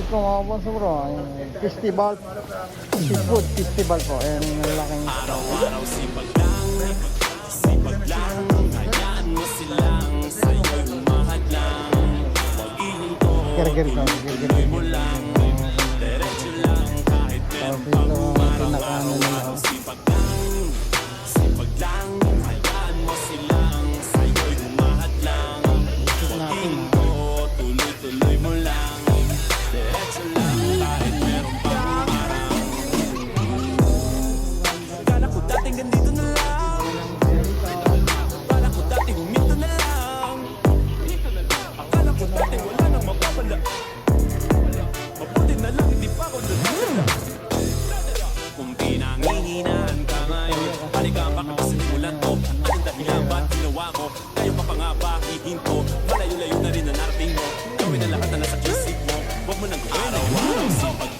dito mga boss bro, yung festival, seafood festival po. Ayan yung malaking Araw-araw sipag lang, hayaan mo silang sa'yo'y humahadlang. Huwag ihinto, tuloy mo lang, diretso lang kahit meron pang umaraw. Araw-araw sipag lang, hayaan mo silang sa'yo'y humahadlang. Huwag ihinto, tuloy mo lang, diretso lang kahit meron pang umaraw. Akala ko dating ganito na lang, akala ko dating huminto na lang, akala ko dating wala nang mapapala. Mabuti na lang hindi pa ako nagdadala. Kung pinanghihinaan ka ngayon, halika baka kasinimulan ko. Anong dahilan ba't ginawa mo? Tayo pa pa nga ba hihinto? Malayo-layo na rin ang narating mo. Gawin na lahat na nasa isip mo. Huwag mo nang araw-araw sipag